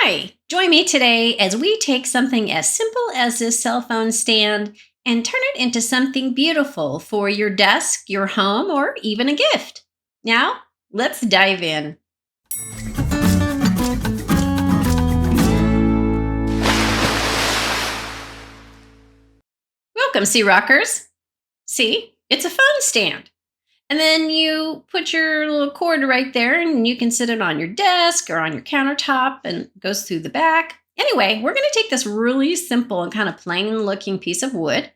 Hi, join me today as we take something as simple as this cell phone stand and turn it into something beautiful for your desk, your home, or even a gift. Now, let's dive in. Welcome, SeaRoxx. See, it's a phone stand. And then you put your little cord right there and you can sit it on your desk or on your countertop and it goes through the back. Anyway, we're going to take this really simple and kind of plain looking piece of wood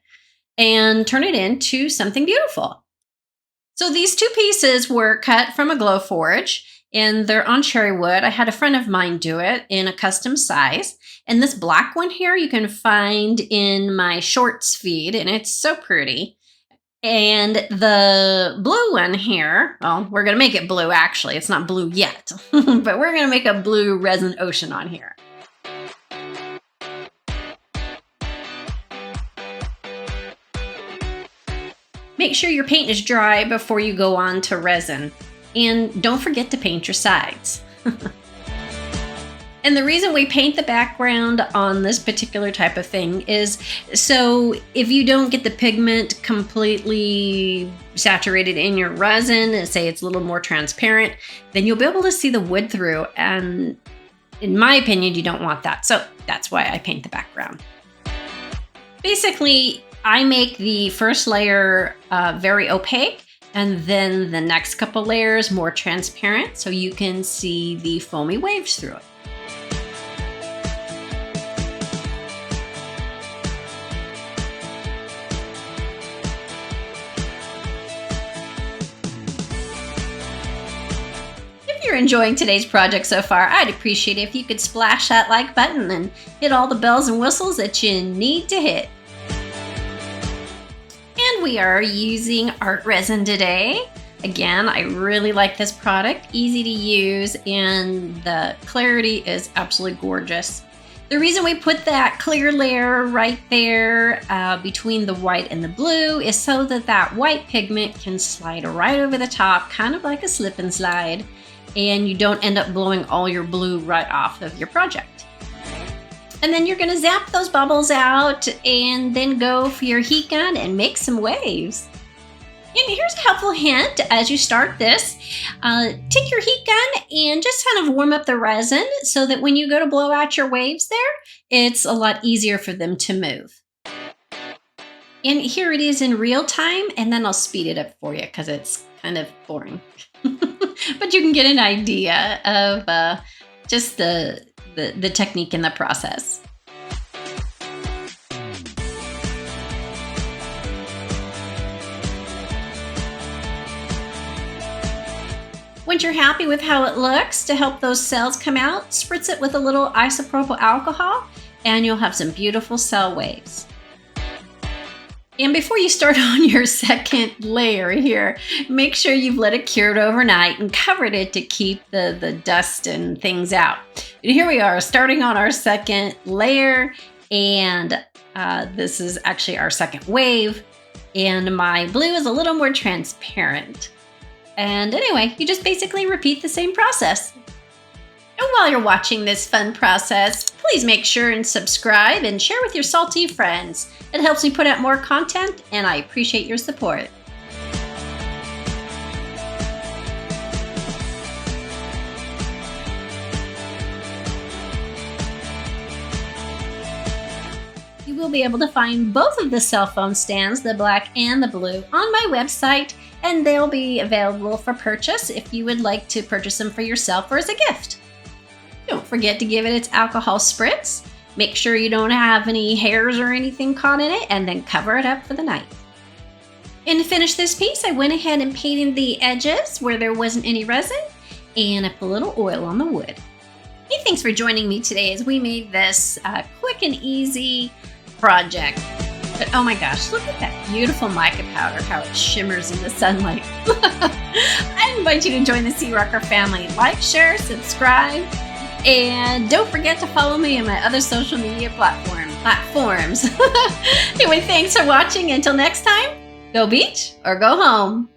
and turn it into something beautiful. So these two pieces were cut from a glow forge and they're on cherry wood. I had a friend of mine do it in a custom size. And this black one here you can find in my shorts feed and it's so pretty. And the blue one here, well, we're going to make it blue actually. It's not blue yet, but we're going to make a blue resin ocean on here. Make sure your paint is dry before you go on to resin. And don't forget to paint your sides. And the reason we paint the background on this particular type of thing is so if you don't get the pigment completely saturated in your resin and say it's a little more transparent, then you'll be able to see the wood through. And in my opinion, you don't want that. So that's why I paint the background. Basically, I make the first layer very opaque and then the next couple layers more transparent so you can see the foamy waves through it. If you're enjoying today's project so far, I'd appreciate it if you could splash that like button and hit all the bells and whistles that you need to hit. And we are using art resin today. Again, I really like this product, easy to use, and the clarity is absolutely gorgeous. The reason we put that clear layer right there between the white and the blue is so that that white pigment can slide right over the top, kind of like a slip and slide, and you don't end up blowing all your blue right off of your project. And then you're gonna zap those bubbles out and then go for your heat gun and make some waves. And here's a helpful hint as you start this. Take your heat gun and just kind of warm up the resin so that when you go to blow out your waves there, it's a lot easier for them to move. And here it is in real time, and then I'll speed it up for you because it's kind of boring. But you can get an idea of just the technique in the process. Once you're happy with how it looks, to help those cells come out, spritz it with a little isopropyl alcohol and you'll have some beautiful cell waves. And before you start on your second layer here, make sure you've let it cure overnight and covered it to keep the dust and things out. And here we are starting on our second layer, and this is actually our second wave, and my blue is a little more transparent. And anyway, you just basically repeat the same process. And while you're watching this fun process, please make sure and subscribe and share with your salty friends. It helps me put out more content, and I appreciate your support. You will be able to find both of the cell phone stands, the black and the blue, on my website, and they'll be available for purchase if you would like to purchase them for yourself or as a gift. Don't forget to give it its alcohol spritz. Make sure you don't have any hairs or anything caught in it, and then cover it up for the night. And to finish this piece, I went ahead and painted the edges where there wasn't any resin, and I put a little oil on the wood. Hey, thanks for joining me today as we made this quick and easy project. But oh my gosh, look at that beautiful mica powder, how it shimmers in the sunlight. I invite you to join the SeaRoxx family. Like, share, subscribe, and don't forget to follow me on my other social media platforms. Anyway, thanks for watching. Until next time, go beach or go home.